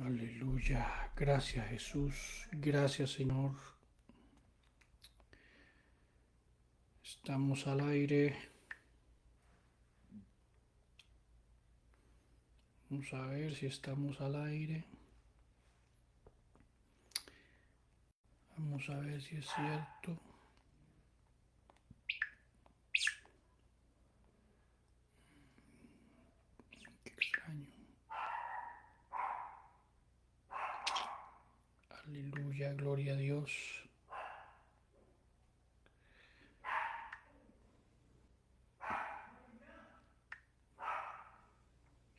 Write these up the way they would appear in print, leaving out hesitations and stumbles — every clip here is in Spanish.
Aleluya. Gracias, Jesús. Gracias, Señor. Estamos al aire. Vamos a ver si estamos al aire. Vamos a ver si es cierto. Qué extraño. Aleluya, gloria a Dios.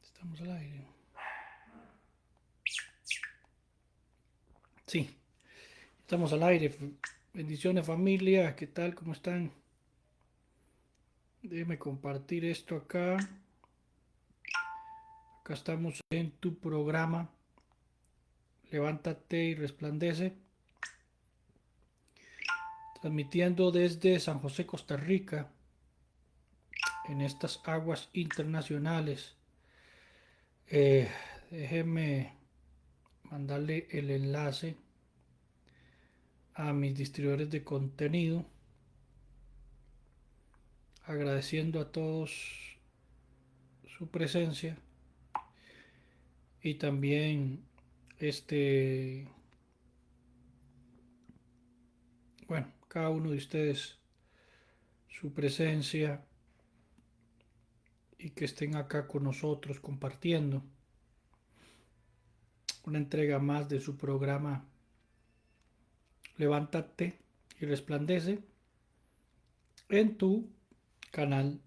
Estamos al aire. Sí, estamos al aire. Bendiciones, familia. ¿Qué tal? ¿Cómo están? Déjeme compartir esto acá. Acá estamos en tu programa. Levántate y resplandece. Transmitiendo desde San José, Costa Rica, en estas aguas internacionales. Déjenme mandarle el enlace a mis distribuidores de contenido, agradeciendo a todos su presencia y también cada uno de ustedes su presencia y que estén acá con nosotros compartiendo una entrega más de su programa Levántate y Resplandece en tu canal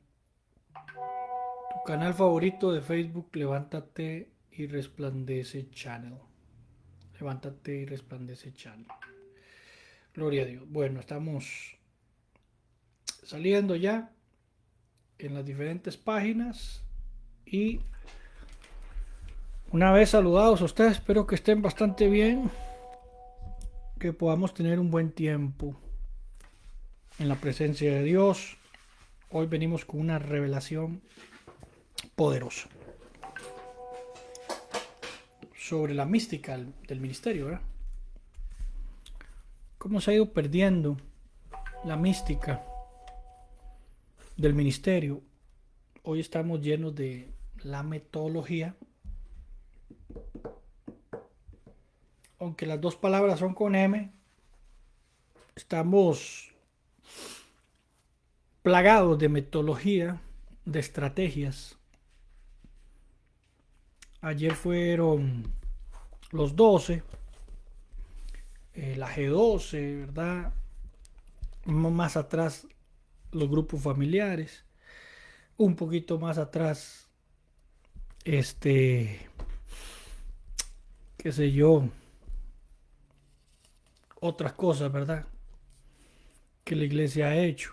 favorito de Facebook, Levántate y Resplandece Channel. Levántate y Resplandece Channel. Gloria a Dios. Bueno, estamos saliendo ya en las diferentes páginas y una vez saludados a ustedes, espero que estén bastante bien, que podamos tener un buen tiempo en la presencia de Dios. Hoy venimos con una revelación poderosa sobre la mística del ministerio, ¿verdad? Cómo se ha ido perdiendo la mística del ministerio. Hoy estamos llenos de la metodología, aunque las dos palabras son con M. Estamos plagados de metodología, de estrategias. Ayer fueron los 12, la G12, ¿verdad? Más atrás los grupos familiares, un poquito más atrás, qué sé yo, otras cosas, ¿verdad? Que la iglesia ha hecho.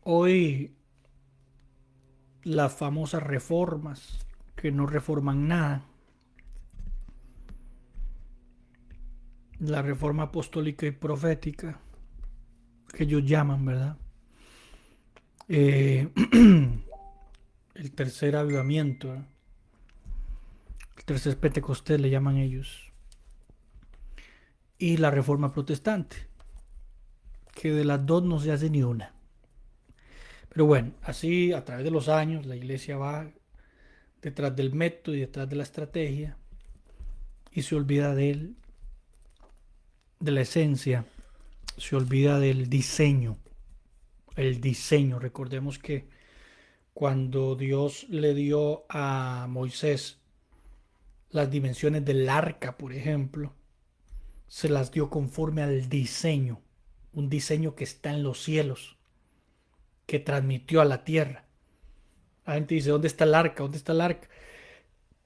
Hoy las famosas reformas que no reforman nada. La reforma apostólica y profética que ellos llaman, ¿verdad? El tercer avivamiento, ¿eh? El tercer Pentecostés le llaman ellos. Y la reforma protestante, que de las dos no se hace ni una. Pero bueno, así a través de los años la iglesia va detrás del método y detrás de la estrategia y se olvida de la esencia, se olvida del diseño. El diseño, recordemos que cuando Dios le dio a Moisés las dimensiones del arca, por ejemplo, se las dio conforme al diseño, un diseño que está en los cielos, que transmitió a la tierra. La gente dice, ¿dónde está el arca? ¿Dónde está el arca?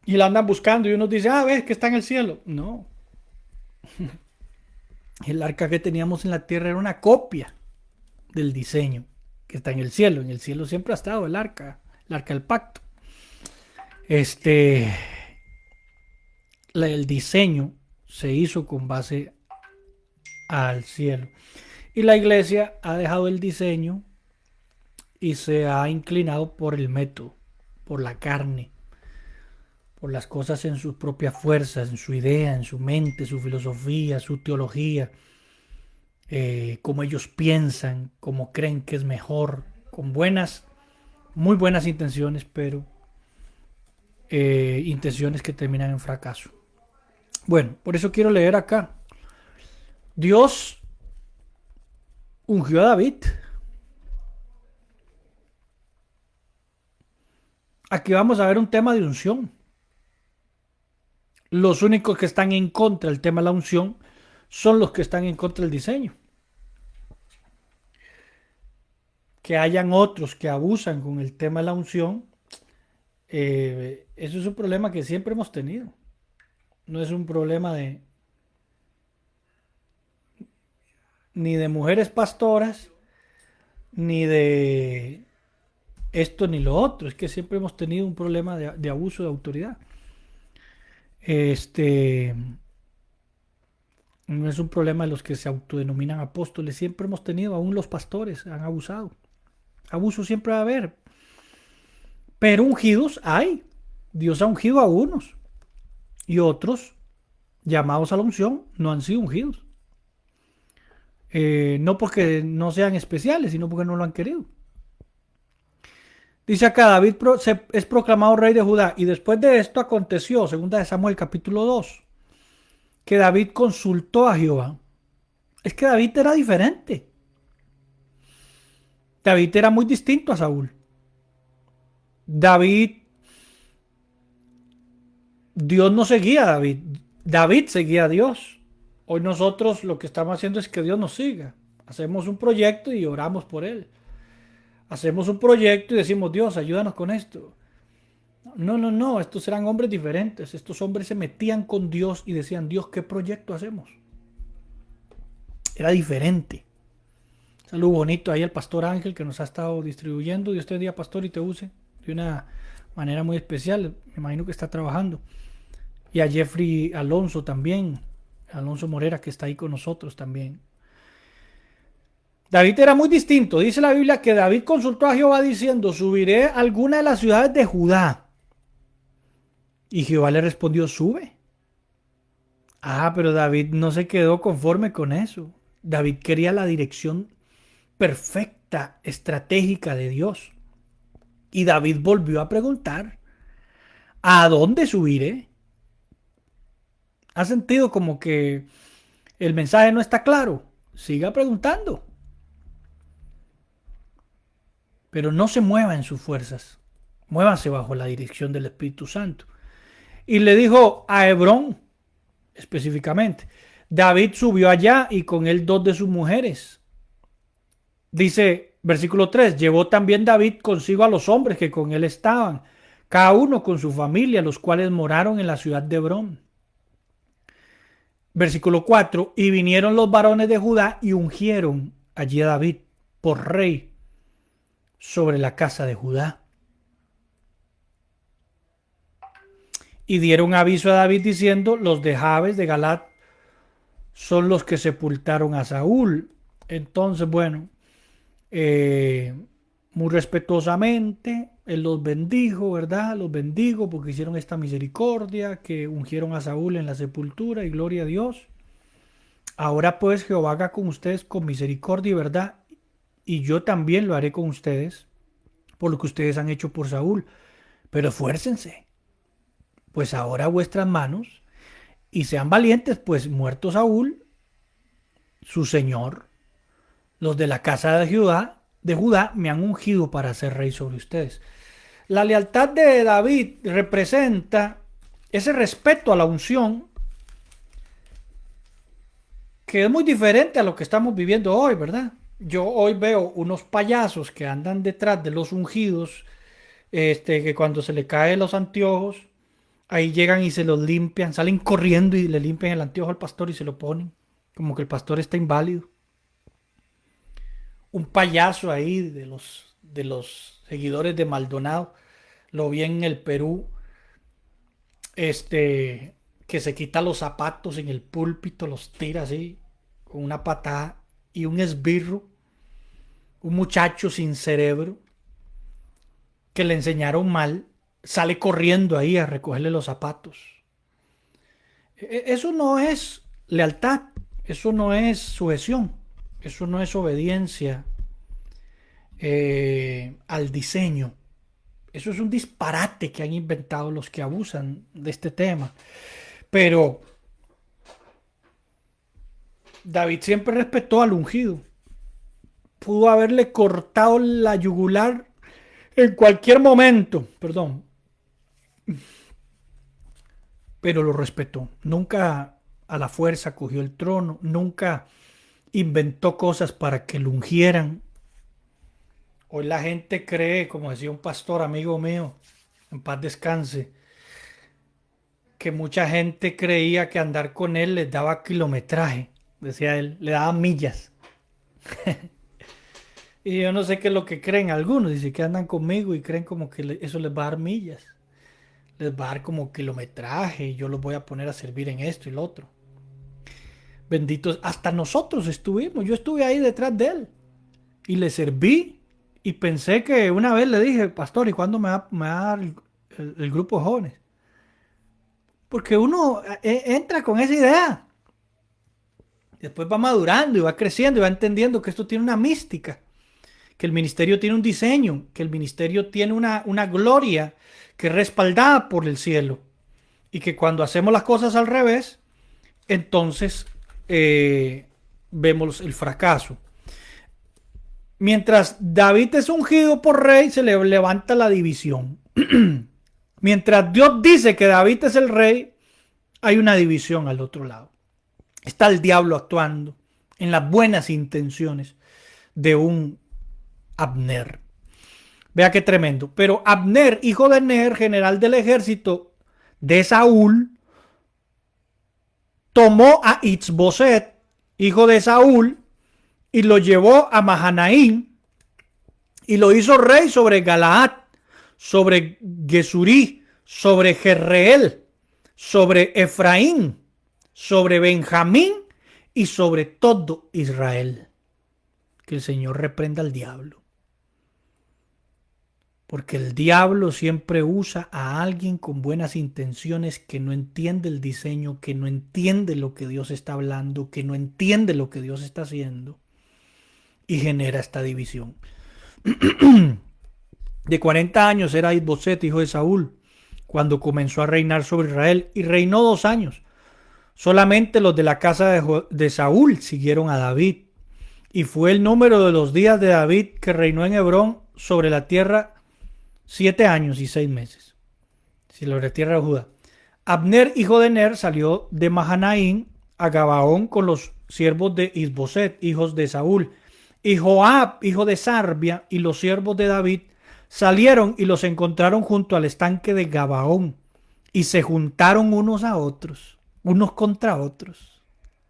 Y la andan buscando y uno dice, ves que está en el cielo. No. El arca que teníamos en la tierra era una copia del diseño que está en el cielo. En el cielo siempre ha estado el arca del pacto. El diseño se hizo con base al cielo. Y la iglesia ha dejado el diseño y se ha inclinado por el método, por la carne, por las cosas en sus propias fuerzas, en su idea, en su mente, su filosofía, su teología, cómo ellos piensan, cómo creen que es mejor, con buenas, muy buenas intenciones, pero intenciones que terminan en fracaso. Bueno, por eso quiero leer acá. Dios ungió a David. Aquí vamos a ver un tema de unción. Los únicos que están en contra del tema de la unción son los que están en contra del diseño. Que hayan otros que abusan con el tema de la unción, eso es un problema que siempre hemos tenido. No es un problema de ni de mujeres pastoras, ni de esto ni lo otro. Es que siempre hemos tenido un problema de abuso de autoridad. Este no es un problema de los que se autodenominan apóstoles. Siempre hemos tenido, aún los pastores han abusado. Abuso siempre va a haber. Pero ungidos hay. Dios ha ungido a unos. Y otros, llamados a la unción, no han sido ungidos. No porque no sean especiales, sino porque no lo han querido. Dice acá, David es proclamado rey de Judá. Y después de esto aconteció, segunda de Samuel capítulo 2, que David consultó a Jehová. Es que David era diferente. David era muy distinto a Saúl. David, Dios no seguía a David. David seguía a Dios. Hoy nosotros lo que estamos haciendo es que Dios nos siga. Hacemos un proyecto y oramos por él. Hacemos un proyecto y decimos, Dios, ayúdanos con esto. No, no, no, estos eran hombres diferentes. Estos hombres se metían con Dios y decían, Dios, ¿qué proyecto hacemos? Era diferente. Salud bonito ahí al pastor Ángel que nos ha estado distribuyendo. Dios te bendiga, pastor, y te use de una manera muy especial. Me imagino que está trabajando. Y a Jeffrey Alonso también. Alonso Morera que está ahí con nosotros también. David era muy distinto. Dice la Biblia que David consultó a Jehová diciendo, subiré a alguna de las ciudades de Judá. Y Jehová le respondió, sube. Ah, pero David no se quedó conforme con eso. David quería la dirección perfecta, estratégica de Dios. Y David volvió a preguntar, ¿a dónde subiré? ¿Ha sentido como que el mensaje no está claro? Siga preguntando. Pero no se mueva en sus fuerzas. Muévase bajo la dirección del Espíritu Santo. Y le dijo a Hebrón, específicamente. David subió allá y con él dos de sus mujeres. Dice, versículo 3, llevó también David consigo a los hombres que con él estaban, cada uno con su familia, los cuales moraron en la ciudad de Hebrón. Versículo 4, y vinieron los varones de Judá y ungieron allí a David por rey sobre la casa de Judá. Y dieron aviso a David diciendo, los de Jabes de Galat son los que sepultaron a Saúl. Entonces, bueno, muy respetuosamente, él los bendijo, ¿verdad? Los bendigo porque hicieron esta misericordia, que ungieron a Saúl en la sepultura y gloria a Dios. Ahora pues Jehová haga con ustedes con misericordia y verdad, y yo también lo haré con ustedes por lo que ustedes han hecho por Saúl. Pero esfuércense, pues ahora vuestras manos, y sean valientes, pues muerto Saúl, su señor, los de la casa de Judá me han ungido para ser rey sobre ustedes. La lealtad de David representa ese respeto a la unción que es muy diferente a lo que estamos viviendo hoy, ¿verdad? Yo hoy veo unos payasos que andan detrás de los ungidos, que cuando se le caen los anteojos, ahí llegan y se los limpian, salen corriendo y le limpian el anteojo al pastor y se lo ponen, como que el pastor está inválido. Un payaso ahí de los seguidores de Maldonado, lo vi en el Perú, que se quita los zapatos en el púlpito, los tira así, con una patada, y un esbirro, un muchacho sin cerebro, que le enseñaron mal, sale corriendo ahí a recogerle los zapatos. Eso no es lealtad, eso no es sujeción, eso no es obediencia al diseño. Eso es un disparate que han inventado los que abusan de este tema. Pero David siempre respetó al ungido. Pudo haberle cortado la yugular en cualquier momento, perdón, pero lo respetó. Nunca a la fuerza cogió el trono, nunca inventó cosas para que lo ungieran. Hoy la gente cree, como decía un pastor amigo mío, en paz descanse, que mucha gente creía que andar con él les daba kilometraje, decía él, le daba millas. Y yo no sé qué es lo que creen algunos, dice que andan conmigo y creen como que eso les va a dar millas, les va a dar como kilometraje y yo los voy a poner a servir en esto y lo otro. Benditos, hasta nosotros estuvimos, yo estuve ahí detrás de él y le serví y pensé que una vez le dije, pastor, ¿y cuándo me va a dar el grupo de jóvenes? Porque uno entra con esa idea. Después va madurando y va creciendo y va entendiendo que esto tiene una mística, que el ministerio tiene un diseño, que el ministerio tiene una gloria que es respaldada por el cielo. Y que cuando hacemos las cosas al revés, entonces vemos el fracaso. Mientras David es ungido por rey, se le levanta la división. Mientras Dios dice que David es el rey, hay una división al otro lado. Está el diablo actuando en las buenas intenciones de un Abner. Vea qué tremendo. Pero Abner, hijo de Ner, general del ejército de Saúl, tomó a Isboset, hijo de Saúl, y lo llevó a Mahanaim y lo hizo rey sobre Galaad, sobre Gesurí, sobre Jerreel, sobre Efraín, sobre Benjamín y sobre todo Israel. Que el Señor reprenda al diablo. Porque el diablo siempre usa a alguien con buenas intenciones que no entiende el diseño, que no entiende lo que Dios está hablando, que no entiende lo que Dios está haciendo y genera esta división. De 40 años era Isboset, hijo de Saúl, cuando comenzó a reinar sobre Israel y reinó 2 años. Solamente los de la casa de Saúl siguieron a David y fue el número de los días de David que reinó en Hebrón sobre la tierra 7 años y 6 meses. Sobre la tierra de Judá. Abner, hijo de Ner, salió de Mahanaim a Gabaón con los siervos de Isboset, hijos de Saúl. Y Joab, hijo de Sarbia, y los siervos de David salieron y los encontraron junto al estanque de Gabaón y se juntaron unos a otros, unos contra otros.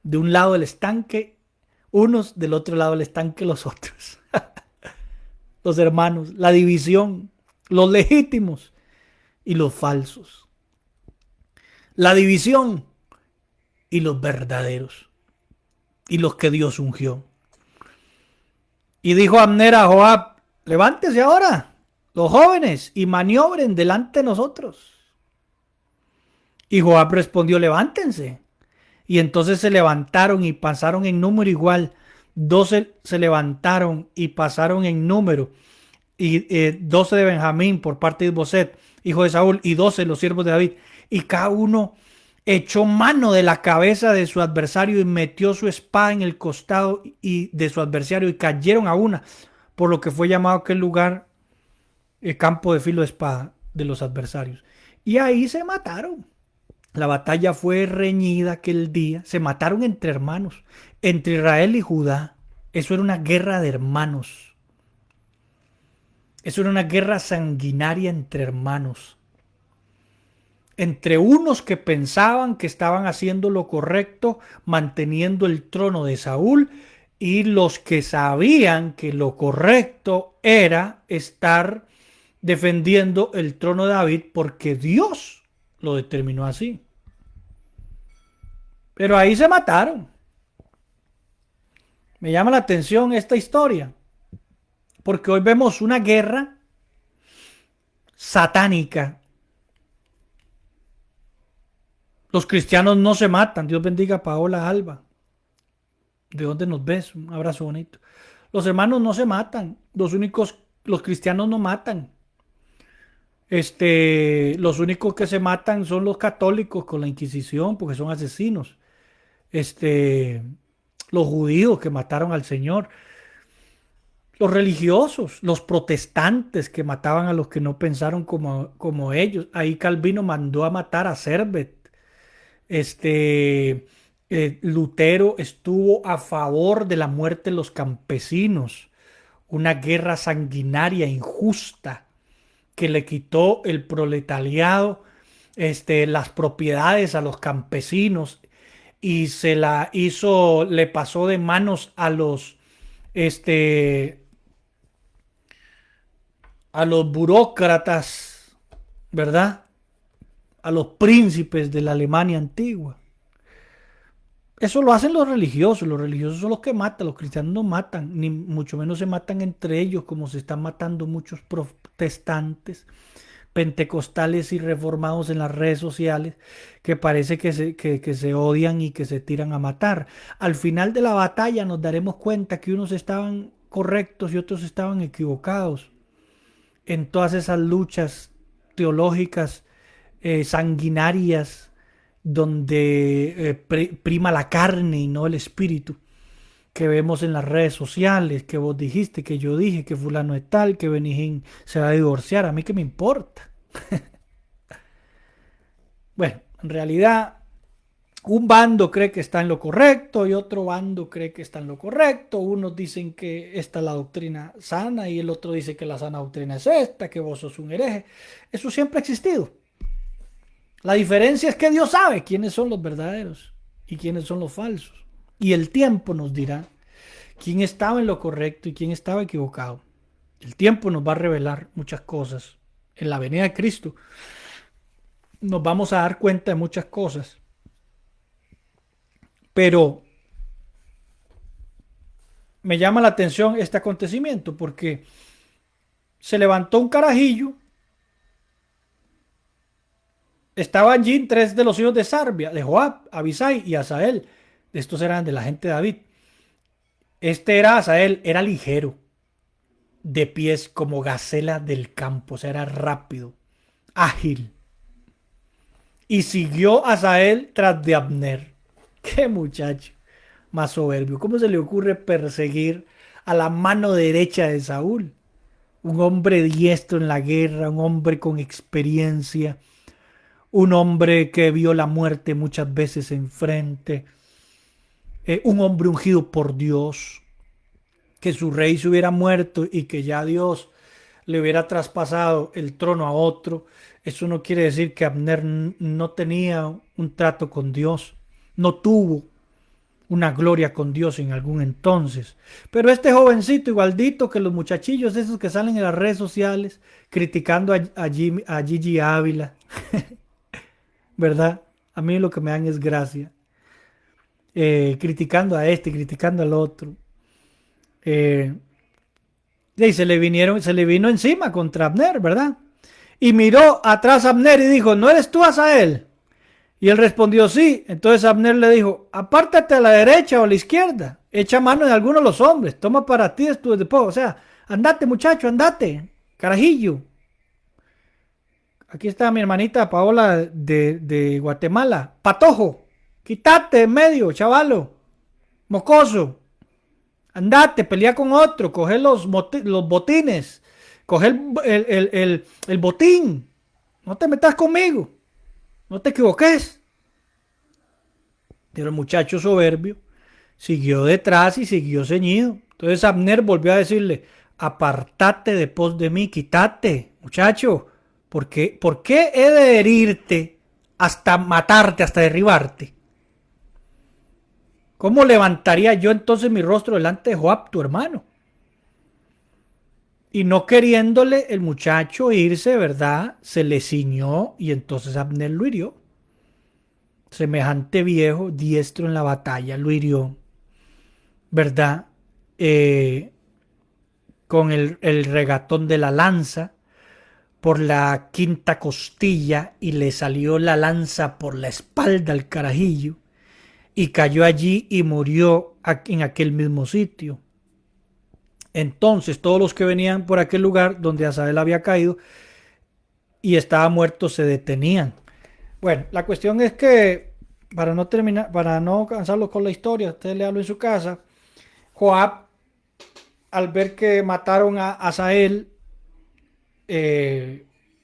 De un lado del estanque, unos, del otro lado del estanque, los otros. Los hermanos, la división, los legítimos y los falsos. La división y los verdaderos y los que Dios ungió. Y dijo Abner a Joab, levántese ahora, los jóvenes, y maniobren delante de nosotros. Y Joab respondió, levántense. Y entonces se levantaron y pasaron en número igual. 12 se levantaron y pasaron en número. Y 12 de Benjamín por parte de Isboset, hijo de Saúl, y 12 los siervos de David. Y cada uno echó mano de la cabeza de su adversario y metió su espada en el costado y de su adversario y cayeron a una, por lo que fue llamado aquel lugar el campo de filo de espada de los adversarios. Y ahí se mataron. La batalla fue reñida aquel día. Se mataron entre hermanos, entre Israel y Judá. Eso era una guerra de hermanos. Eso era una guerra sanguinaria entre hermanos. Entre unos que pensaban que estaban haciendo lo correcto, manteniendo el trono de Saúl, y los que sabían que lo correcto era estar defendiendo el trono de David porque Dios lo determinó así. Pero ahí se mataron. Me llama la atención esta historia, porque hoy vemos una guerra satánica Los cristianos no se matan. Dios bendiga a Paola Alba. ¿De dónde nos ves? Un abrazo bonito. Los hermanos no se matan. Los cristianos no matan. Los únicos que se matan son los católicos con la Inquisición, porque son asesinos. Este, los judíos que mataron al Señor. Los religiosos, los protestantes que mataban a los que no pensaron como ellos. Ahí Calvino mandó a matar a Servet. Este, Lutero estuvo a favor de la muerte de los campesinos, una guerra sanguinaria, injusta, que le quitó el proletariado, las propiedades a los campesinos y se la hizo, le pasó de manos este, a los burócratas, ¿verdad? A los príncipes de la Alemania antigua. Eso lo hacen los religiosos son los que matan, los cristianos no matan, ni mucho menos se matan entre ellos como se están matando muchos protestantes, pentecostales y reformados en las redes sociales que parece que se odian y que se tiran a matar. Al final de la batalla nos daremos cuenta que unos estaban correctos y otros estaban equivocados en todas esas luchas teológicas sanguinarias donde prima la carne y no el espíritu, que vemos en las redes sociales, que vos dijiste, que yo dije, que fulano es tal, que Benijín se va a divorciar, a mí qué me importa. Bueno, en realidad un bando cree que está en lo correcto y otro bando cree que está en lo correcto. Unos dicen que esta es la doctrina sana y el otro dice que la sana doctrina es esta, que vos sos un hereje. Eso siempre ha existido. La diferencia es que Dios sabe quiénes son los verdaderos y quiénes son los falsos. Y el tiempo nos dirá quién estaba en lo correcto y quién estaba equivocado. El tiempo nos va a revelar muchas cosas. En la venida de Cristo nos vamos a dar cuenta de muchas cosas. Pero me llama la atención este acontecimiento porque se levantó un carajillo. Estaban allí tres de los hijos de Sarbia, de Joab, Abisai y Asael. Estos eran de la gente de David. Este era Asael, era ligero, de pies como gacela del campo, o sea, era rápido, ágil. Y siguió Asael tras de Abner. Qué muchacho más soberbio. ¿Cómo se le ocurre perseguir a la mano derecha de Saúl? Un hombre diestro en la guerra, un hombre con experiencia, un hombre que vio la muerte muchas veces enfrente, un hombre ungido por Dios, que su rey se hubiera muerto y que ya Dios le hubiera traspasado el trono a otro. Eso no quiere decir que Abner no tenía un trato con Dios, no tuvo una gloria con Dios en algún entonces. Pero este jovencito, igualdito que los muchachillos esos que salen en las redes sociales criticando a Gigi Ávila, ¿verdad? A mí lo que me dan es gracia. Criticando a este, criticando al otro. Y se le vino encima contra Abner, ¿verdad? Y miró atrás a Abner y dijo, ¿no eres tú, Asael? Y él respondió, sí. Entonces Abner le dijo, apártate a la derecha o a la izquierda. Echa mano de alguno de los hombres. Toma para ti esto después. O sea, andate, muchacho, andate. Carajillo. Aquí está mi hermanita Paola de Guatemala. Patojo. Quítate en medio, chavalo. Mocoso. Andate, pelea con otro. Coge los botines. Coge el botín. No te metas conmigo. No te equivoques. Pero el muchacho soberbio siguió detrás y siguió ceñido. Entonces Abner volvió a decirle, apartate de pos de mí, quítate, muchacho. ¿Por qué he de herirte hasta matarte, hasta derribarte? ¿Cómo levantaría yo entonces mi rostro delante de Joab, tu hermano? Y no queriéndole el muchacho irse, ¿verdad? Se le ciñó y entonces Abner lo hirió. Semejante viejo, diestro en la batalla, lo hirió, ¿verdad? Con el regatón de la lanza, por la quinta costilla y le salió la lanza por la espalda al carajillo y cayó allí y murió en aquel mismo sitio. Entonces todos los que venían por aquel lugar donde Asael había caído y estaba muerto se detenían. Bueno, la cuestión es que para no terminar, para no cansarlos con la historia, usted léalo en su casa. Joab, al ver que mataron a Asael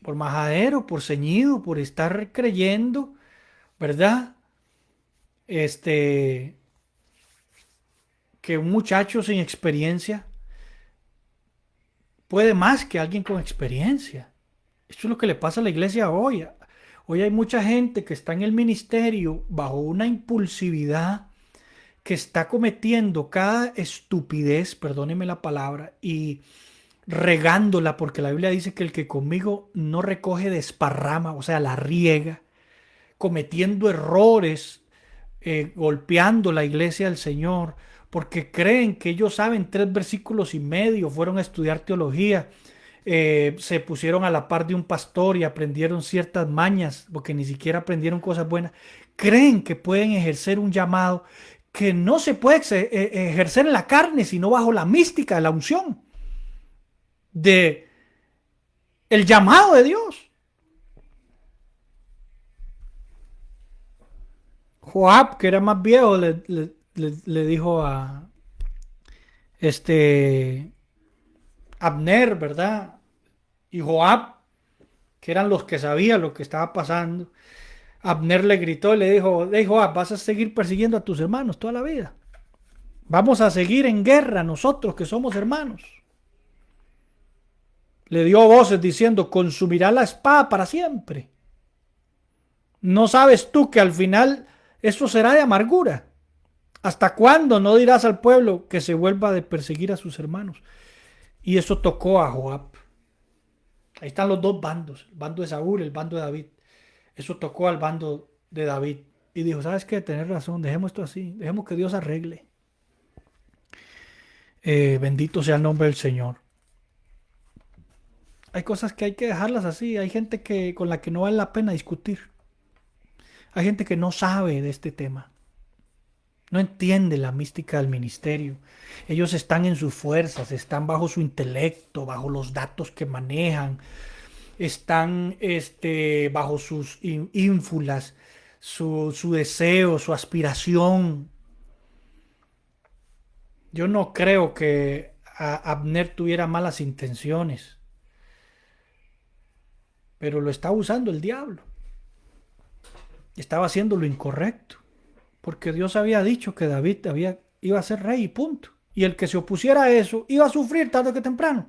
por majadero, por ceñido, por estar creyendo, ¿verdad? Este, que un muchacho sin experiencia puede más que alguien con experiencia. Esto es lo que le pasa a la iglesia hoy. Hoy hay mucha gente que está en el ministerio bajo una impulsividad, que está cometiendo cada estupidez, perdóneme la palabra, y regándola, porque la Biblia dice que el que conmigo no recoge desparrama, o sea, la riega, cometiendo errores, golpeando la iglesia del Señor, porque creen que ellos saben 3 versículos y medio, fueron a estudiar teología, se pusieron a la par de un pastor y aprendieron ciertas mañas, porque ni siquiera aprendieron cosas buenas. Creen que pueden ejercer un llamado que no se puede ejercer en la carne, sino bajo la mística de la unción, de el llamado de Dios. Joab, que era más viejo, le dijo a este Abner, ¿verdad? Y Joab, que eran los que sabían lo que estaba pasando. Abner le gritó y le dijo: hey Joab, vas a seguir persiguiendo a tus hermanos toda la vida. Vamos a seguir en guerra nosotros que somos hermanos. Le dio voces diciendo: consumirá la espada para siempre. ¿No sabes tú que al final esto será de amargura? ¿Hasta cuándo no dirás al pueblo que se vuelva de perseguir a sus hermanos? Y eso tocó a Joab. Ahí están los dos bandos, el bando de Saúl, el bando de David. Eso tocó al bando de David. Y dijo: ¿sabes qué? Tenés razón, dejemos esto así, dejemos que Dios arregle. Bendito sea el nombre del Señor. Hay cosas que hay que dejarlas así. Hay gente con la que no vale la pena discutir. Hay gente que no sabe de este tema. No entiende la mística del ministerio. Ellos están en sus fuerzas, están bajo su intelecto, bajo los datos que manejan, están bajo sus ínfulas, su deseo, su aspiración. Yo no creo que Abner tuviera malas intenciones, pero lo estaba usando el diablo. Estaba haciendo lo incorrecto, porque Dios había dicho que David iba a ser rey y punto. Y el que se opusiera a eso iba a sufrir tarde que temprano.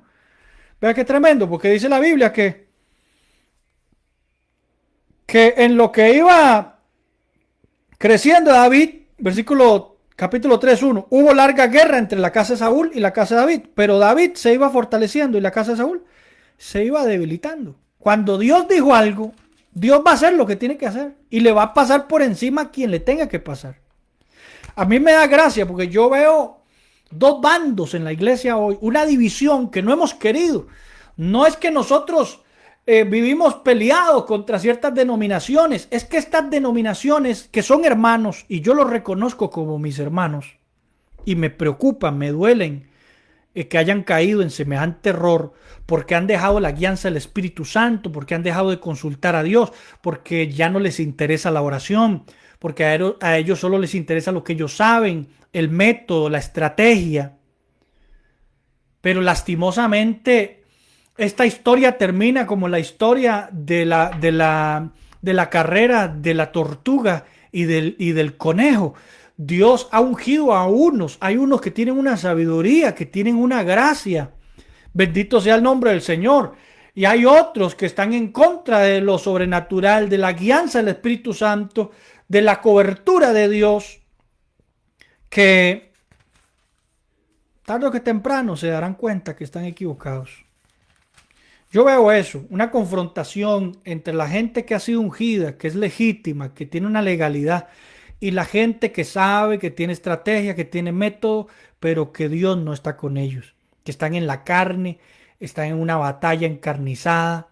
Vea qué tremendo, porque dice la Biblia que en lo que iba creciendo David, capítulo 3:1, hubo larga guerra entre la casa de Saúl y la casa de David, pero David se iba fortaleciendo y la casa de Saúl se iba debilitando. Cuando Dios dijo algo, Dios va a hacer lo que tiene que hacer y le va a pasar por encima a quien le tenga que pasar. A mí me da gracia porque yo veo dos bandos en la iglesia hoy, una división que no hemos querido. No es que nosotros vivimos peleados contra ciertas denominaciones, es que estas denominaciones que son hermanos, y yo los reconozco como mis hermanos, y me preocupan, me duelen que hayan caído en semejante error, porque han dejado la guianza del Espíritu Santo, porque han dejado de consultar a Dios, porque ya no les interesa la oración, porque a ellos solo les interesa lo que ellos saben, el método, la estrategia. Pero lastimosamente esta historia termina como la historia de la carrera de la tortuga y del conejo. Dios ha ungido a unos, hay unos que tienen una sabiduría, que tienen una gracia. Bendito sea el nombre del Señor. Y hay otros que están en contra de lo sobrenatural, de la guianza del Espíritu Santo, de la cobertura de Dios, que tarde o que temprano se darán cuenta que están equivocados. Yo veo eso, una confrontación entre la gente que ha sido ungida, que es legítima, que tiene una legalidad, y la gente que sabe, que tiene estrategia, que tiene método, pero que Dios no está con ellos, que están en la carne, están en una batalla encarnizada,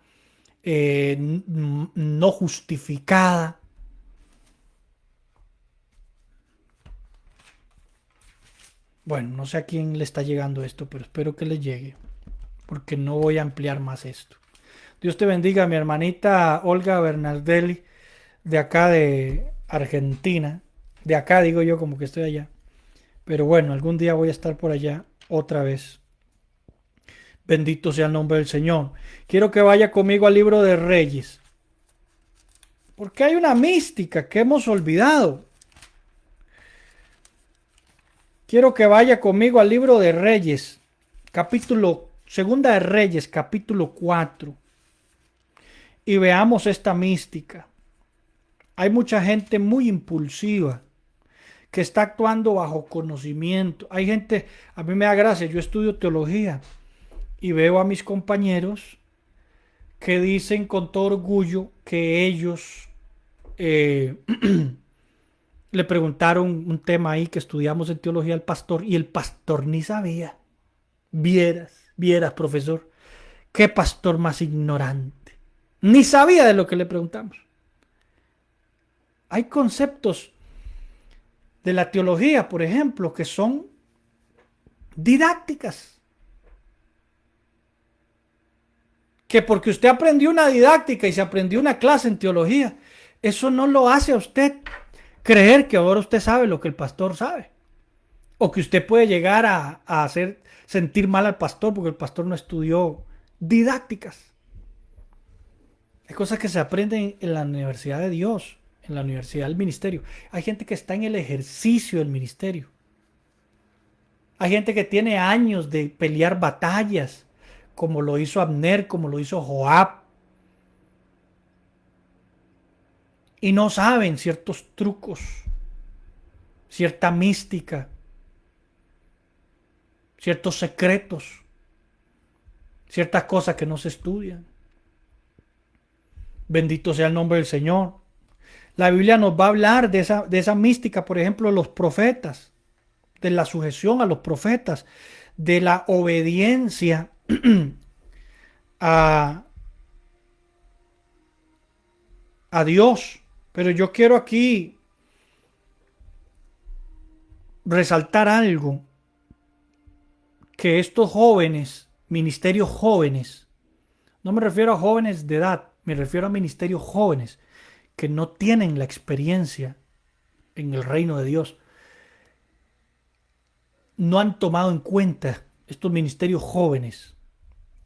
no justificada. Bueno, no sé a quién le está llegando esto, pero espero que le llegue, porque no voy a ampliar más esto. Dios te bendiga, mi hermanita Olga Bernardelli, de acá de Argentina. De acá digo yo como que estoy allá. Pero bueno, algún día voy a estar por allá otra vez. Bendito sea el nombre del Señor. Quiero que vaya conmigo al libro de Reyes. Porque hay una mística que hemos olvidado. Quiero que vaya conmigo al libro de Reyes, Segunda de Reyes, capítulo 4. Y veamos esta mística. Hay mucha gente muy impulsiva que está actuando bajo conocimiento. Hay gente, a mí me da gracia, yo estudio teología y veo a mis compañeros que dicen con todo orgullo que ellos le preguntaron un tema ahí que estudiamos en teología al pastor y el pastor ni sabía. Vieras, profesor, qué pastor más ignorante. Ni sabía de lo que le preguntamos. Hay conceptos de la teología, por ejemplo, que son didácticas. Que porque usted aprendió una didáctica y se aprendió una clase en teología, eso no lo hace a usted creer que ahora usted sabe lo que el pastor sabe. O que usted puede llegar a hacer sentir mal al pastor porque el pastor no estudió didácticas. Hay cosas que se aprenden en la universidad de Dios, en la universidad del ministerio. Hay gente que está en el ejercicio del ministerio. Hay gente que tiene años de pelear batallas, como lo hizo Abner, como lo hizo Joab. Y no saben ciertos trucos, cierta mística, ciertos secretos, ciertas cosas que no se estudian. Bendito sea el nombre del Señor. La Biblia nos va a hablar de esa mística, por ejemplo, los profetas, de la sujeción a los profetas, de la obediencia a, a Dios. Pero yo quiero aquí resaltar algo, que estos jóvenes, ministerios jóvenes, no me refiero a jóvenes de edad, me refiero a ministerios jóvenes que no tienen la experiencia en el reino de Dios, no han tomado en cuenta estos ministerios jóvenes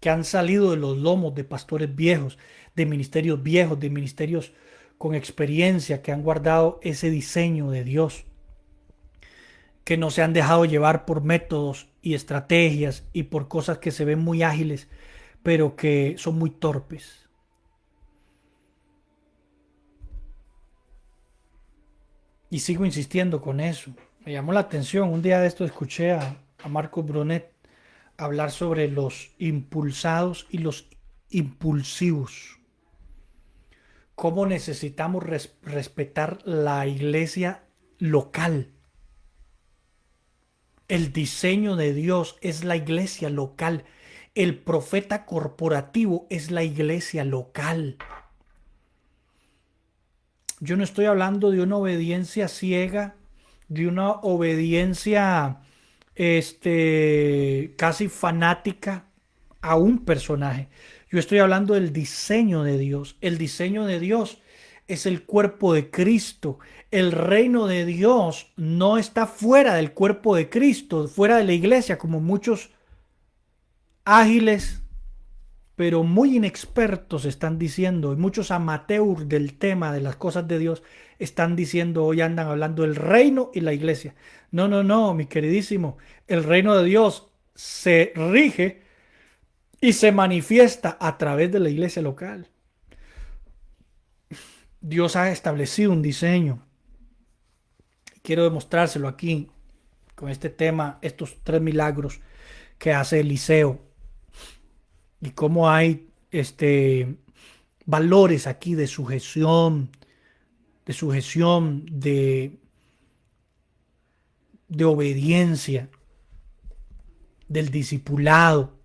que han salido de los lomos de pastores viejos, de ministerios con experiencia, que han guardado ese diseño de Dios, que no se han dejado llevar por métodos y estrategias y por cosas que se ven muy ágiles, pero que son muy torpes. Y sigo insistiendo con eso. Me llamó la atención. Un día de esto escuché a Marco Brunet hablar sobre los impulsados y los impulsivos. Cómo necesitamos respetar la iglesia local. El diseño de Dios es la iglesia local. El profeta corporativo es la iglesia local. Yo no estoy hablando de una obediencia ciega, de una obediencia casi fanática a un personaje. Yo estoy hablando del diseño de Dios. El diseño de Dios es el cuerpo de Cristo. El reino de Dios no está fuera del cuerpo de Cristo, fuera de la iglesia, como muchos ágiles pero muy inexpertos están diciendo, y muchos amateurs del tema de las cosas de Dios están diciendo, hoy andan hablando del reino y la iglesia. No, no, no, mi queridísimo, el reino de Dios se rige y se manifiesta a través de la iglesia local. Dios ha establecido un diseño. Quiero demostrárselo aquí con este tema, estos 3 milagros que hace Eliseo. Y cómo hay valores aquí de sujeción, de obediencia, del discipulado,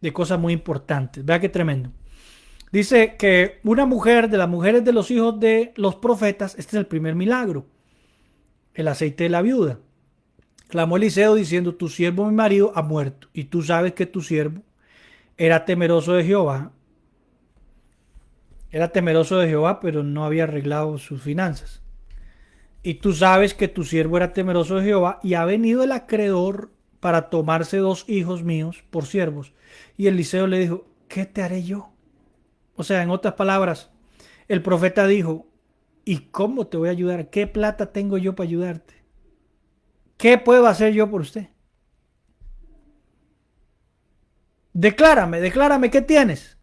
de cosas muy importantes. Vea qué tremendo. Dice que una mujer de las mujeres de los hijos de los profetas, este es el primer milagro, el aceite de la viuda. Clamó Eliseo diciendo, tu siervo mi marido ha muerto, y tú sabes que tu siervo era temeroso de Jehová. Era temeroso de Jehová, pero no había arreglado sus finanzas. Y tú sabes que tu siervo era temeroso de Jehová, y ha venido el acreedor para tomarse 2 hijos míos por siervos. Y Eliseo le dijo, ¿qué te haré yo? O sea, en otras palabras, el profeta dijo, ¿y cómo te voy a ayudar? ¿Qué plata tengo yo para ayudarte? ¿Qué puedo hacer yo por usted? Declárame, ¿qué tienes?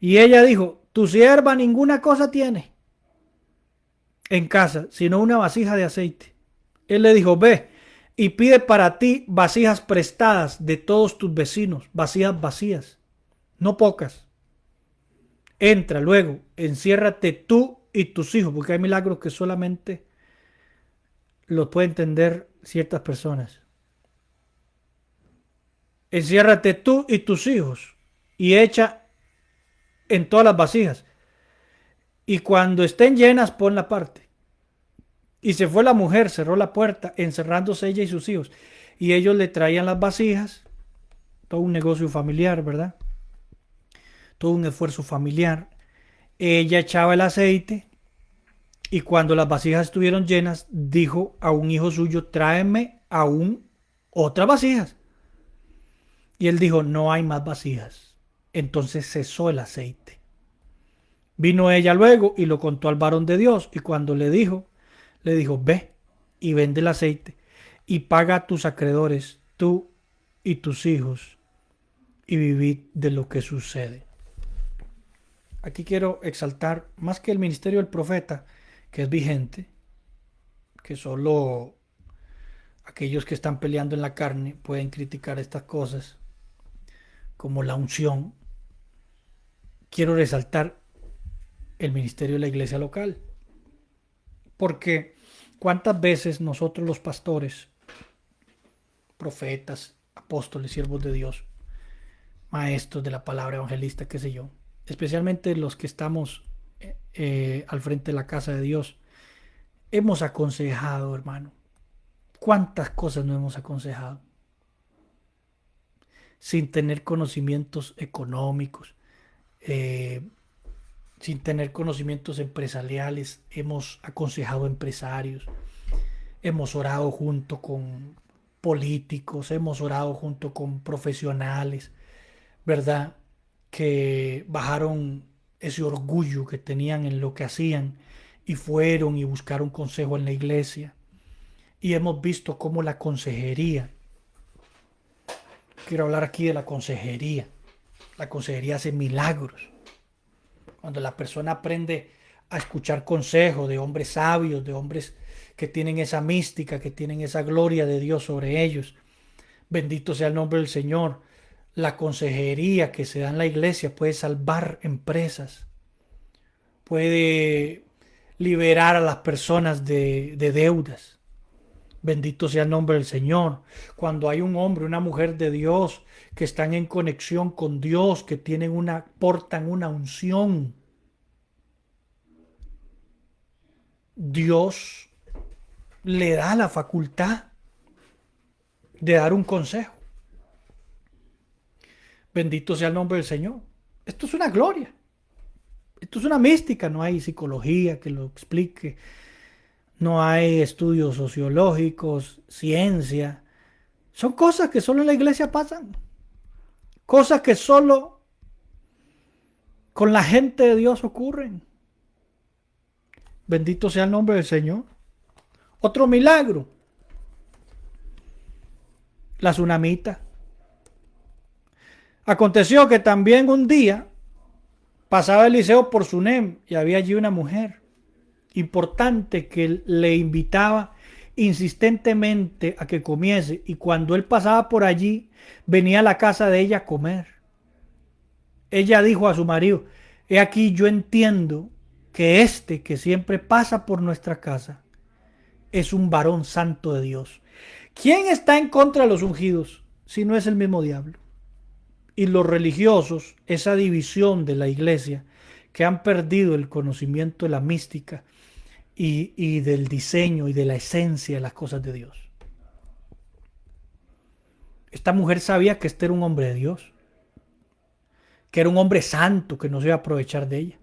Y ella dijo, tu sierva ninguna cosa tiene en casa, sino una vasija de aceite. Él le dijo, ve y pide para ti vasijas prestadas de todos tus vecinos, vasijas vacías, no pocas. Entra luego, enciérrate tú y tus hijos, porque hay milagros que solamente los pueden entender ciertas personas. Enciérrate tú y tus hijos y echa en todas las vasijas. Y cuando estén llenas, ponla aparte. Y se fue la mujer, cerró la puerta, encerrándose ella y sus hijos. Y ellos le traían las vasijas, todo un negocio familiar, ¿verdad? Todo un esfuerzo familiar. Ella echaba el aceite y cuando las vasijas estuvieron llenas, dijo a un hijo suyo, tráeme aún otras vasijas. Y él dijo, no hay más vasijas. Entonces cesó el aceite. Vino ella luego y lo contó al varón de Dios. Y cuando le dijo, ve y vende el aceite y paga a tus acreedores, tú y tus hijos, y vivid de lo que sucede. Aquí quiero exaltar más que el ministerio del profeta, que es vigente, que solo aquellos que están peleando en la carne pueden criticar estas cosas, como la unción. Quiero resaltar el ministerio de la iglesia local, porque cuántas veces nosotros los pastores, profetas, apóstoles, siervos de Dios, maestros de la palabra, evangelista, qué sé yo, especialmente los que estamos al frente de la casa de Dios, hemos aconsejado, hermano. ¿Cuántas cosas no hemos aconsejado? Sin tener conocimientos económicos, sin tener conocimientos empresariales, hemos aconsejado empresarios, hemos orado junto con políticos, hemos orado junto con profesionales, ¿verdad? Que bajaron ese orgullo que tenían en lo que hacían y fueron y buscaron consejo en la iglesia. Y hemos visto cómo la consejería, quiero hablar aquí de la consejería hace milagros. Cuando la persona aprende a escuchar consejos de hombres sabios, de hombres que tienen esa mística, que tienen esa gloria de Dios sobre ellos. Bendito sea el nombre del Señor. La consejería que se da en la iglesia puede salvar empresas, puede liberar a las personas de deudas. Bendito sea el nombre del Señor. Cuando hay un hombre, una mujer de Dios que están en conexión con Dios, que portan una unción, Dios le da la facultad de dar un consejo. Bendito sea el nombre del Señor. Esto es una gloria. Esto es una mística. No hay psicología que lo explique. No hay estudios sociológicos, ciencia. Son cosas que solo en la iglesia pasan. Cosas que solo con la gente de Dios ocurren. Bendito sea el nombre del Señor. Otro milagro. La tsunamita. Aconteció que también un día pasaba Eliseo por Sunem y había allí una mujer importante que le invitaba insistentemente a que comiese, y cuando él pasaba por allí venía a la casa de ella a comer. Ella dijo a su marido, he aquí yo entiendo que este que siempre pasa por nuestra casa es un varón santo de Dios. ¿Quién está en contra de los ungidos si no es el mismo diablo? y los religiosos, esa división de la iglesia, que han perdido el conocimiento de la mística y del diseño y de la esencia de las cosas de Dios. Esta mujer sabía que este era un hombre de Dios, que era un hombre santo, que no se iba a aprovechar de ella.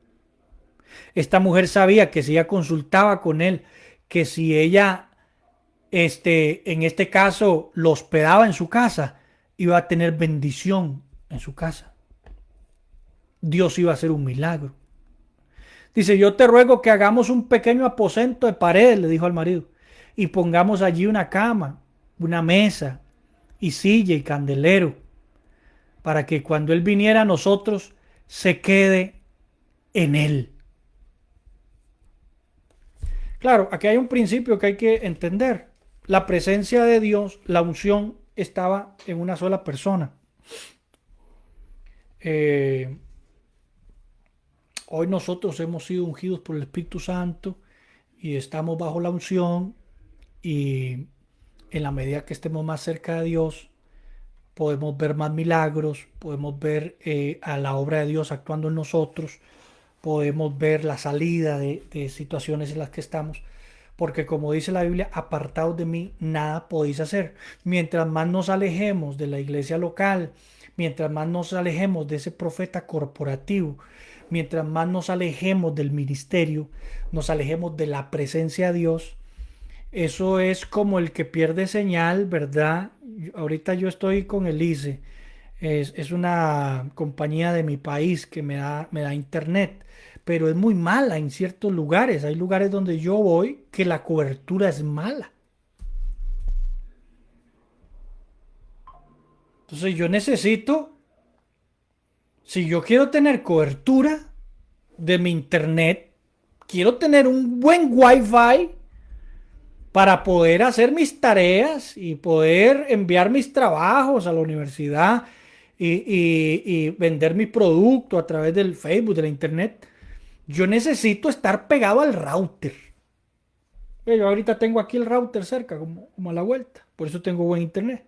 Esta mujer sabía que si ella consultaba con él, que si ella, en este caso, lo hospedaba en su casa, iba a tener bendición en su casa. Dios iba a hacer un milagro. Dice, yo te ruego que hagamos un pequeño aposento de paredes, le dijo al marido, y pongamos allí una cama, una mesa, y silla y candelero, para que cuando él viniera a nosotros se quede en él. Claro, aquí hay un principio que hay que entender. La presencia de Dios, la unción, estaba en una sola persona. Hoy nosotros hemos sido ungidos por el Espíritu Santo y estamos bajo la unción, y en la medida que estemos más cerca de Dios, podemos ver más milagros, podemos ver a la obra de Dios actuando en nosotros, podemos ver la salida de situaciones en las que estamos, porque como dice la Biblia, apartados de mí nada podéis hacer. Mientras más nos alejemos de la iglesia local, mientras más nos alejemos de ese profeta corporativo, mientras más nos alejemos del ministerio, nos alejemos de la presencia de Dios, eso es como el que pierde señal, ¿verdad? Ahorita yo estoy con el ICE, es una compañía de mi país que me da internet, pero es muy mala en ciertos lugares. Hay lugares donde yo voy que la cobertura es mala. Entonces yo necesito, si yo quiero tener cobertura de mi internet, quiero tener un buen wifi para poder hacer mis tareas y poder enviar mis trabajos a la universidad y vender mi producto a través del Facebook, de la internet. Yo necesito estar pegado al router. Yo ahorita tengo aquí el router cerca, como a la vuelta. Por eso tengo buen internet.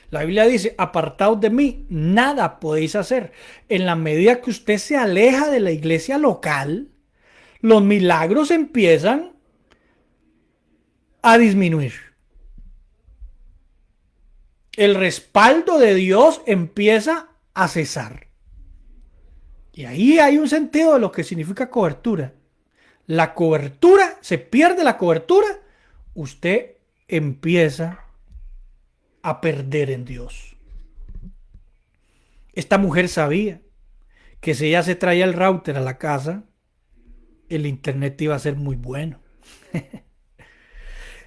La Biblia dice, apartaos de mí, nada podéis hacer. En la medida que usted se aleja de la iglesia local, los milagros empiezan a disminuir. El respaldo de Dios empieza a cesar. Y ahí hay un sentido de lo que significa cobertura. La cobertura, se pierde la cobertura, usted empieza a perder en Dios. Esta mujer sabía que si ella se traía el router a la casa, el internet iba a ser muy bueno.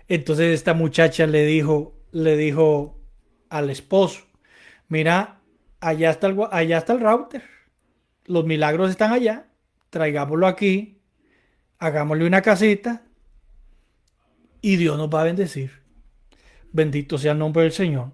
Entonces esta muchacha le dijo al esposo, mira, allá está el router, los milagros están allá, traigámoslo aquí, hagámosle una casita y Dios nos va a bendecir. Bendito sea el nombre del Señor.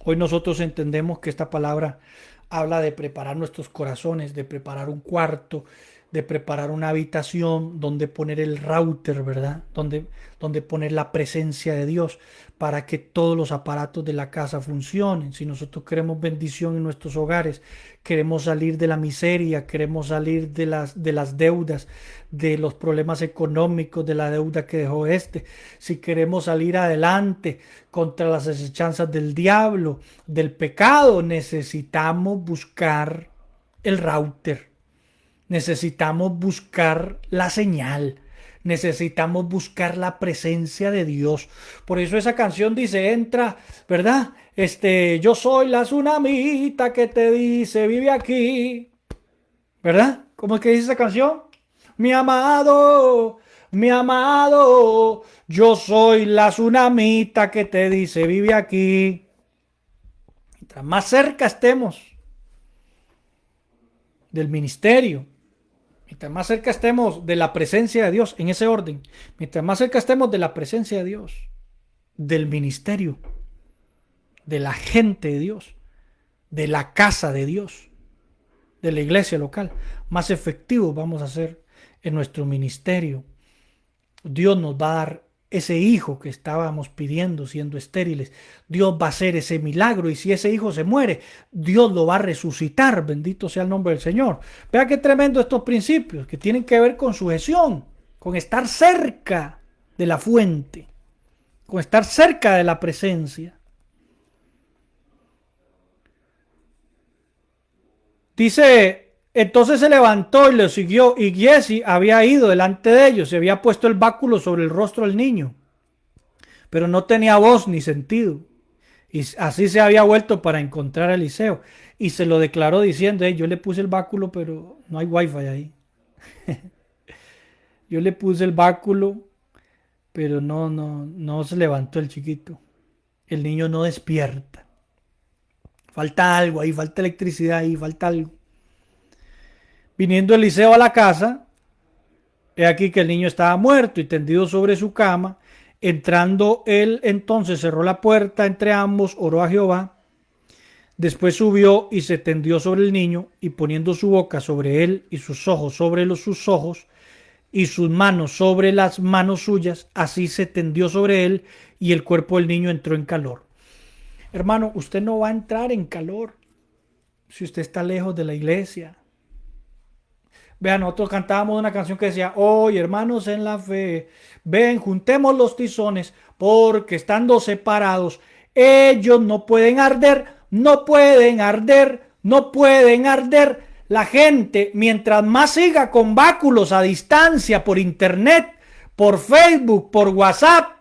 Hoy nosotros entendemos que esta palabra habla de preparar nuestros corazones, de preparar un cuarto, de preparar una habitación donde poner el router, ¿verdad? Donde poner la presencia de Dios para que todos los aparatos de la casa funcionen. Si nosotros queremos bendición en nuestros hogares, queremos salir de la miseria, queremos salir de las deudas, de los problemas económicos, de la deuda que dejó si queremos salir adelante contra las asechanzas del diablo, del pecado, necesitamos buscar el router. Necesitamos buscar la señal. Necesitamos buscar la presencia de Dios. Por eso esa canción dice, entra, ¿verdad? Yo soy la tsunamita que te dice, vive aquí. ¿Verdad? ¿Cómo es que dice esa canción? Mi amado, yo soy la tsunamita que te dice, vive aquí. Mientras más cerca estemos del ministerio, mientras más cerca estemos de la presencia de Dios, en ese orden, mientras más cerca estemos de la presencia de Dios, del ministerio, de la gente de Dios, de la casa de Dios, de la iglesia local, más efectivos vamos a ser en nuestro ministerio. Dios nos va a dar ese hijo que estábamos pidiendo siendo estériles. Dios va a hacer ese milagro y si ese hijo se muere, Dios lo va a resucitar. Bendito sea el nombre del Señor. Vea qué tremendo estos principios que tienen que ver con sujeción, con estar cerca de la fuente, con estar cerca de la presencia. Dice, entonces se levantó y le siguió, y Giezi había ido delante de ellos, se había puesto el báculo sobre el rostro del niño, pero no tenía voz ni sentido. Y así se había vuelto para encontrar a Eliseo. Y se lo declaró diciendo, yo le puse el báculo, pero no hay wifi ahí. Yo le puse el báculo, pero no se levantó el chiquito. El niño no despierta. Falta algo ahí, falta electricidad ahí, falta algo. Viniendo Eliseo a la casa, he aquí que el niño estaba muerto y tendido sobre su cama. Entrando él, entonces cerró la puerta entre ambos, oró a Jehová. Después subió y se tendió sobre el niño, y poniendo su boca sobre él y sus ojos sobre sus ojos, y sus manos sobre las manos suyas, así se tendió sobre él, y el cuerpo del niño entró en calor. Hermano, usted no va a entrar en calor si usted está lejos de la iglesia. Vean, nosotros cantábamos una canción que decía, hoy hermanos en la fe, ven, juntemos los tizones, porque estando separados, ellos no pueden arder, no pueden arder, no pueden arder. La gente, mientras más siga con báculos a distancia por internet, por Facebook, por WhatsApp,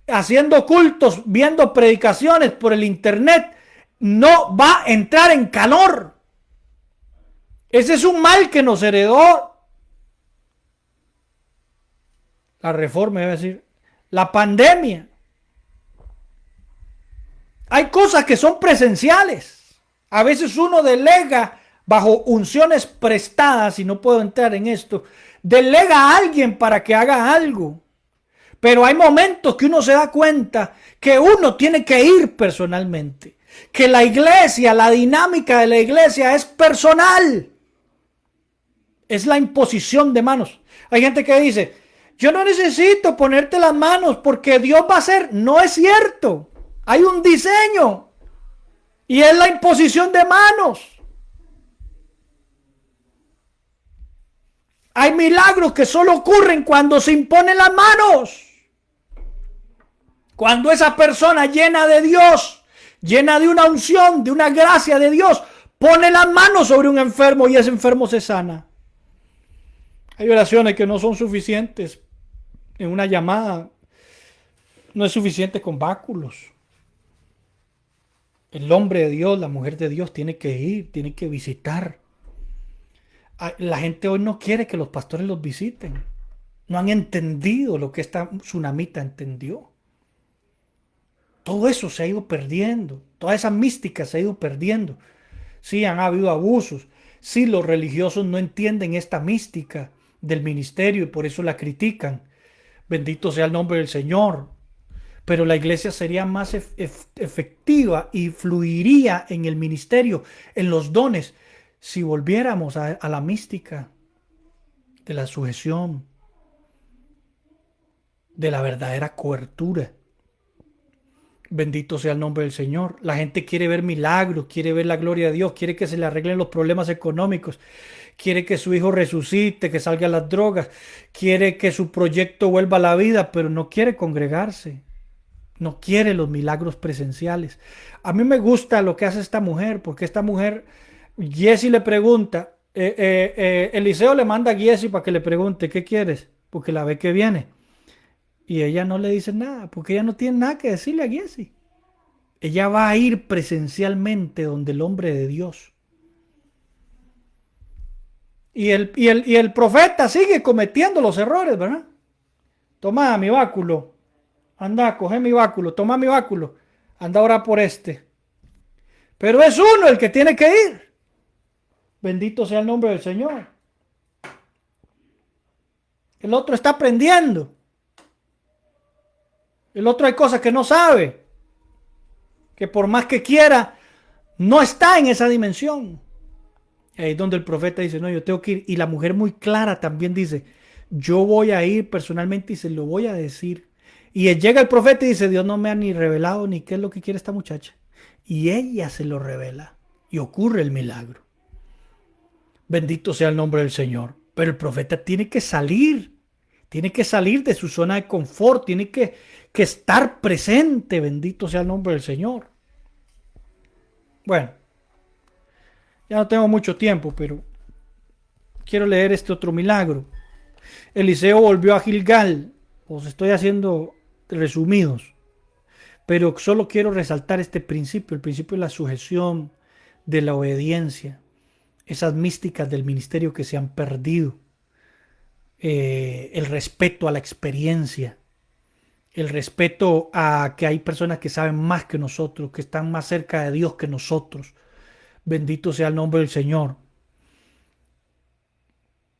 haciendo cultos, viendo predicaciones por el internet, no va a entrar en calor. Ese es un mal que nos heredó la reforma, iba a decir, la pandemia. Hay cosas que son presenciales. A veces uno delega bajo unciones prestadas, y no puedo entrar en esto, delega a alguien para que haga algo. Pero hay momentos que uno se da cuenta que uno tiene que ir personalmente. Que la iglesia, la dinámica de la iglesia es personal. Es la imposición de manos. Hay gente que dice, yo no necesito ponerte las manos porque Dios va a hacer. No es cierto. Hay un diseño. Y es la imposición de manos. Hay milagros que solo ocurren cuando se imponen las manos. Cuando esa persona llena de Dios, llena de una unción, de una gracia de Dios, pone las manos sobre un enfermo y ese enfermo se sana. Hay oraciones que no son suficientes en una llamada. No es suficiente con báculos. El hombre de Dios, la mujer de Dios tiene que ir, tiene que visitar. La gente hoy no quiere que los pastores los visiten. No han entendido lo que esta tsunamita entendió. Todo eso se ha ido perdiendo. Toda esa mística se ha ido perdiendo. Sí, han habido abusos. Sí, los religiosos no entienden esta mística del ministerio y por eso la critican. Bendito sea el nombre del Señor. Pero la iglesia sería más efectiva y fluiría en el ministerio, en los dones, si volviéramos a la mística de la sujeción, de la verdadera cobertura. Bendito sea el nombre del Señor. La gente quiere ver milagros, quiere ver la gloria de Dios, quiere que se le arreglen los problemas económicos, quiere que su hijo resucite, que salga a las drogas, quiere que su proyecto vuelva a la vida, pero no quiere congregarse, no quiere los milagros presenciales. A mí me gusta lo que hace esta mujer, porque esta mujer, Giezi le pregunta, Eliseo le manda a Giezi para que le pregunte, ¿qué quieres? Porque la ve que viene. Y ella no le dice nada, porque ella no tiene nada que decirle a Giezi. Ella va a ir presencialmente donde el hombre de Dios. Y el profeta sigue cometiendo los errores, ¿verdad? Toma mi báculo. Anda, coge mi báculo. Toma mi báculo. Anda ahora por este. Pero es uno el que tiene que ir. Bendito sea el nombre del Señor. El otro está aprendiendo. El otro hay cosas que no sabe. Que por más que quiera, no está en esa dimensión. Ahí es donde el profeta dice, no, yo tengo que ir. Y la mujer muy clara también dice, yo voy a ir personalmente y se lo voy a decir. Y llega el profeta y dice, Dios no me ha ni revelado ni qué es lo que quiere esta muchacha. Y ella se lo revela y ocurre el milagro. Bendito sea el nombre del Señor. Pero el profeta tiene que salir de su zona de confort, tiene que estar presente. Bendito sea el nombre del Señor. Bueno, ya no tengo mucho tiempo, pero quiero leer este otro milagro. Eliseo volvió a Gilgal. Os estoy haciendo resumidos, pero solo quiero resaltar este principio, el principio de la sujeción, de la obediencia, esas místicas del ministerio que se han perdido, el respeto a la experiencia, el respeto a que hay personas que saben más que nosotros, que están más cerca de Dios que nosotros. Bendito sea el nombre del Señor.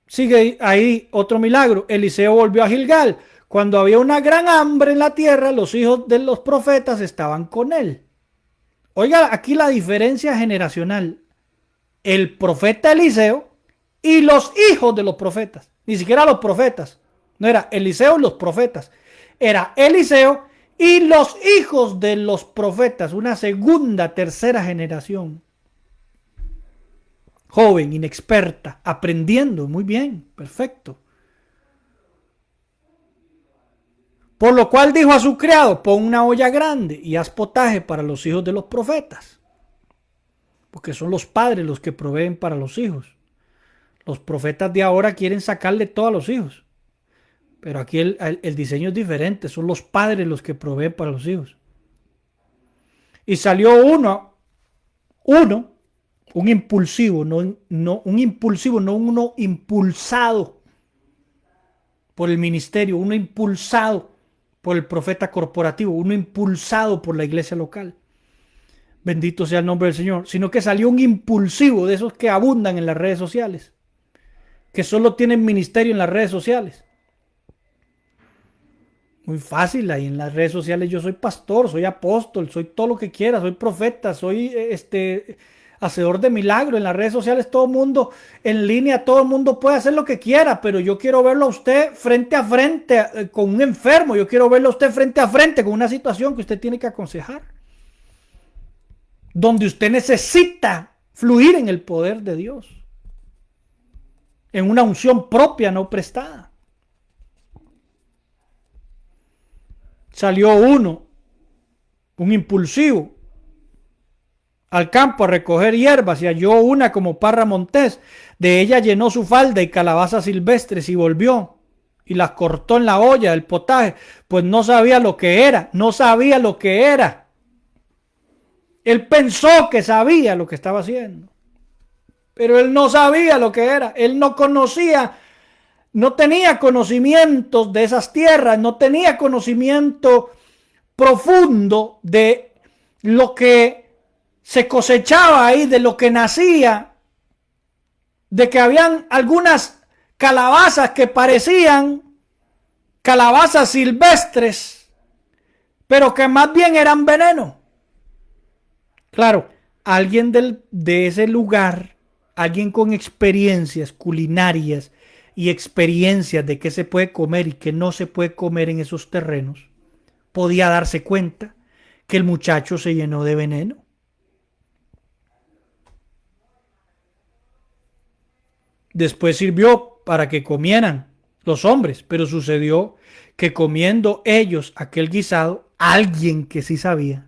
Sigue ahí otro milagro. Eliseo volvió a Gilgal. Cuando había una gran hambre en la tierra, los hijos de los profetas estaban con él. Oiga, aquí la diferencia generacional. El profeta Eliseo y los hijos de los profetas. Ni siquiera los profetas. No era Eliseo y los profetas. Era Eliseo y los hijos de los profetas. Una segunda, tercera generación. Joven, inexperta, aprendiendo. Muy bien, perfecto. Por lo cual dijo a su criado, pon una olla grande y haz potaje para los hijos de los profetas. Porque son los padres los que proveen para los hijos. Los profetas de ahora quieren sacarle todo a los hijos. Pero aquí el diseño es diferente. Son los padres los que proveen para los hijos. Y salió un impulsivo, no uno impulsado por el ministerio, uno impulsado por el profeta corporativo, uno impulsado por la iglesia local. Bendito sea el nombre del Señor. Sino que salió un impulsivo de esos que abundan en las redes sociales, que solo tienen ministerio en las redes sociales. Muy fácil, ahí en las redes sociales yo soy pastor, soy apóstol, soy todo lo que quiera, soy profeta, soy hacedor de milagros. En las redes sociales todo el mundo, en línea, todo el mundo puede hacer lo que quiera, pero yo quiero verlo a usted frente a frente con un enfermo, yo quiero verlo a usted frente a frente con una situación que usted tiene que aconsejar, donde usted necesita fluir en el poder de Dios, en una unción propia, no prestada. Salió un impulsivo, al campo a recoger hierbas y halló una como parra montés. De ella llenó su falda y calabazas silvestres y volvió y las cortó en la olla del potaje, pues no sabía lo que era, no sabía lo que era. Él pensó que sabía lo que estaba haciendo, pero él no sabía lo que era, él no conocía. No tenía conocimientos de esas tierras, no tenía conocimiento profundo de lo que se cosechaba ahí, de lo que nacía, de que habían algunas calabazas que parecían calabazas silvestres, pero que más bien eran veneno. Claro, alguien de ese lugar, alguien con experiencias culinarias, y experiencias de qué se puede comer y qué no se puede comer en esos terrenos, podía darse cuenta que el muchacho se llenó de veneno. Después sirvió para que comieran los hombres, pero sucedió que comiendo ellos aquel guisado, alguien que sí sabía,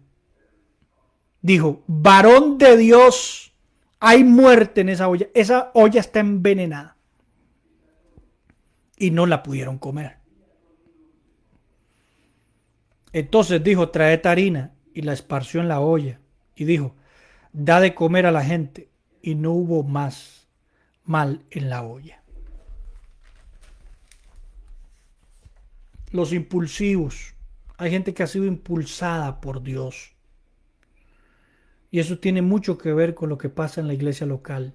dijo, varón de Dios, hay muerte en esa olla está envenenada. Y no la pudieron comer. Entonces dijo, traed harina, y la esparció en la olla, y dijo, da de comer a la gente, y no hubo más mal en la olla. Los impulsivos. Hay gente que ha sido impulsada por Dios. Y eso tiene mucho que ver con lo que pasa en la iglesia local.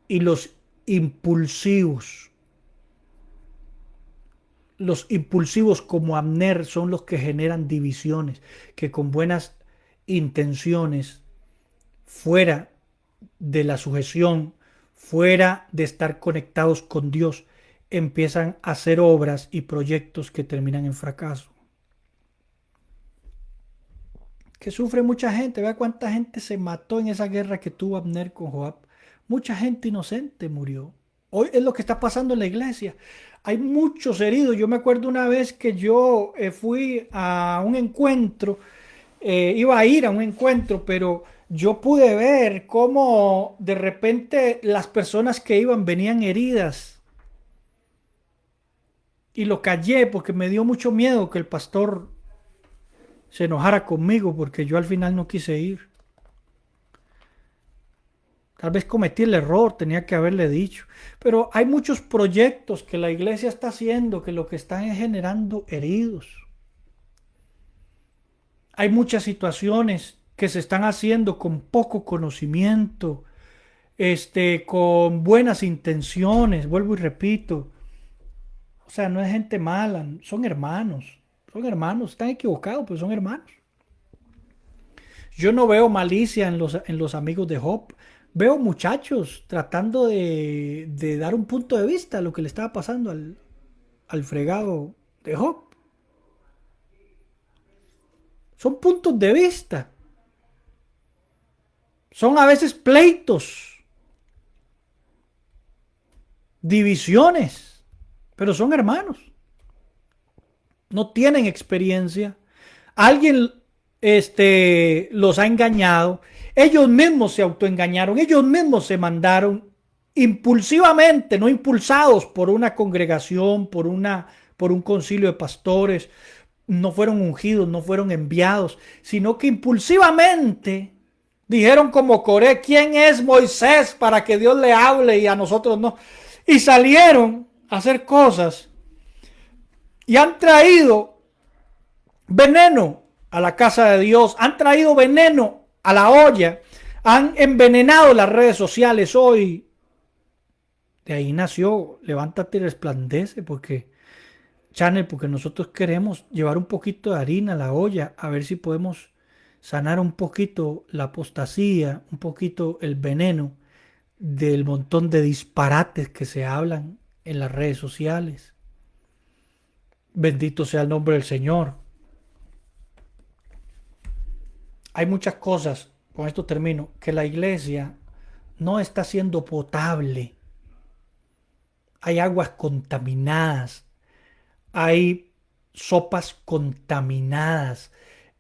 Y los impulsivos como Abner son los que generan divisiones, que con buenas intenciones, fuera de la sujeción, fuera de estar conectados con Dios, empiezan a hacer obras y proyectos que terminan en fracaso. Que sufre mucha gente. Vea cuánta gente se mató en esa guerra que tuvo Abner con Joab. Mucha gente inocente murió. Hoy es lo que está pasando en la iglesia. Hay muchos heridos. Yo me acuerdo una vez que yo fui a un encuentro, iba a ir a un encuentro, pero yo pude ver cómo de repente las personas que iban venían heridas. Y lo callé porque me dio mucho miedo que el pastor se enojara conmigo porque yo al final no quise ir. Tal vez cometí el error, tenía que haberle dicho. Pero hay muchos proyectos que la iglesia está haciendo que lo que están es generando heridos. Hay muchas situaciones que se están haciendo con poco conocimiento, con buenas intenciones, vuelvo y repito. O sea, no es gente mala, son hermanos. Son hermanos, están equivocados, pero son hermanos. Yo no veo malicia en los amigos de Job. Veo muchachos tratando de dar un punto de vista a lo que le estaba pasando al fregado de Job. Son puntos de vista. Son a veces pleitos, divisiones, pero son hermanos. No tienen experiencia. Alguien los ha engañado. Ellos mismos se autoengañaron. Ellos mismos se mandaron impulsivamente, no impulsados por una congregación, por un concilio de pastores. No fueron ungidos, no fueron enviados, sino que impulsivamente dijeron como Coré: ¿quién es Moisés para que Dios le hable y a nosotros no? Y salieron a hacer cosas y han traído veneno a la casa de Dios, han traído veneno a la olla, han envenenado las redes sociales hoy. De ahí nació Levántate y Resplandece, porque nosotros queremos llevar un poquito de harina a la olla, a ver si podemos sanar un poquito la apostasía, un poquito el veneno del montón de disparates que se hablan en las redes sociales. Bendito sea el nombre del Señor. Hay muchas cosas, con esto termino, que la iglesia no está siendo potable. Hay aguas contaminadas, hay sopas contaminadas,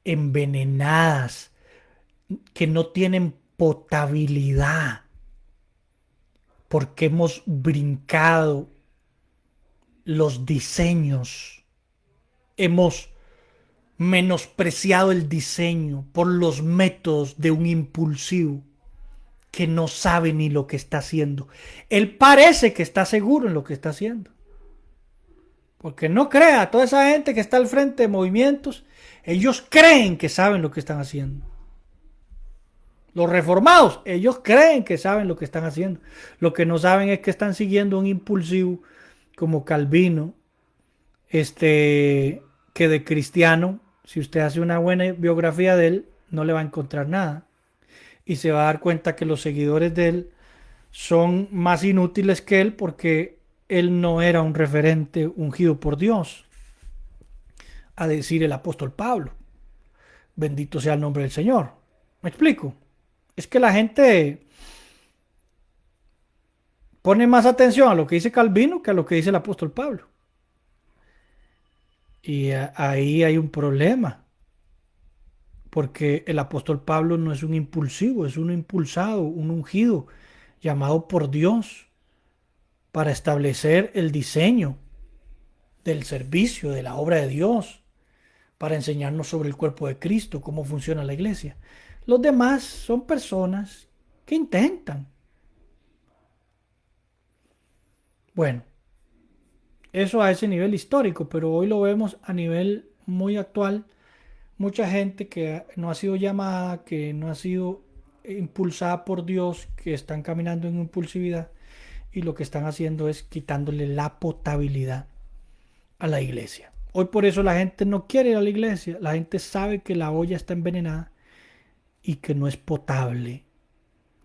envenenadas, que no tienen potabilidad, porque hemos brincado los diseños, hemos menospreciado el diseño por los métodos de un impulsivo que no sabe ni lo que está haciendo. Él parece que está seguro en lo que está haciendo. Porque no crea, toda esa gente que está al frente de movimientos, ellos creen que saben lo que están haciendo. Los reformados, ellos creen que saben lo que están haciendo. Lo que no saben es que están siguiendo un impulsivo como Calvino, que de cristiano, si usted hace una buena biografía de él, no le va a encontrar nada. Y se va a dar cuenta que los seguidores de él son más inútiles que él, porque él no era un referente ungido por Dios. A decir el apóstol Pablo: bendito sea el nombre del Señor. ¿Me explico? Es que la gente pone más atención a lo que dice Calvino que a lo que dice el apóstol Pablo. Y ahí hay un problema, porque el apóstol Pablo no es un impulsivo, es un impulsado, un ungido, llamado por Dios para establecer el diseño del servicio, de la obra de Dios, para enseñarnos sobre el cuerpo de Cristo, cómo funciona la iglesia. Los demás son personas que intentan. Bueno, eso a ese nivel histórico, pero hoy lo vemos a nivel muy actual. Mucha gente que no ha sido llamada, que no ha sido impulsada por Dios, que están caminando en impulsividad, y lo que están haciendo es quitándole la potabilidad a la iglesia. Hoy por eso la gente no quiere ir a la iglesia. La gente sabe que la olla está envenenada y que no es potable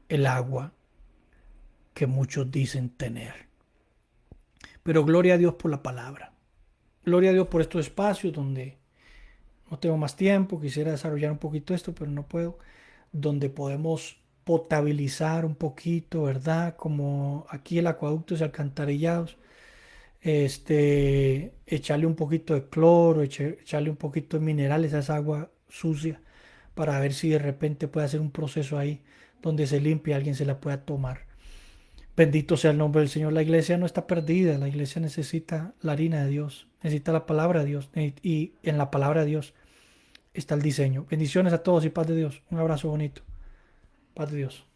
el agua que muchos dicen tener. Pero gloria a Dios por la palabra. Gloria a Dios por estos espacios donde no tengo más tiempo, quisiera desarrollar un poquito esto, pero no puedo, donde podemos potabilizar un poquito, ¿verdad? Como aquí el acueductos y alcantarillados, echarle un poquito de cloro, echarle un poquito de minerales a esa agua sucia para ver si de repente puede hacer un proceso ahí donde se limpie y alguien se la pueda tomar. Bendito sea el nombre del Señor. La iglesia no está perdida, la iglesia necesita la harina de Dios, necesita la palabra de Dios y en la palabra de Dios está el diseño. Bendiciones a todos y paz de Dios. Un abrazo bonito. Paz de Dios.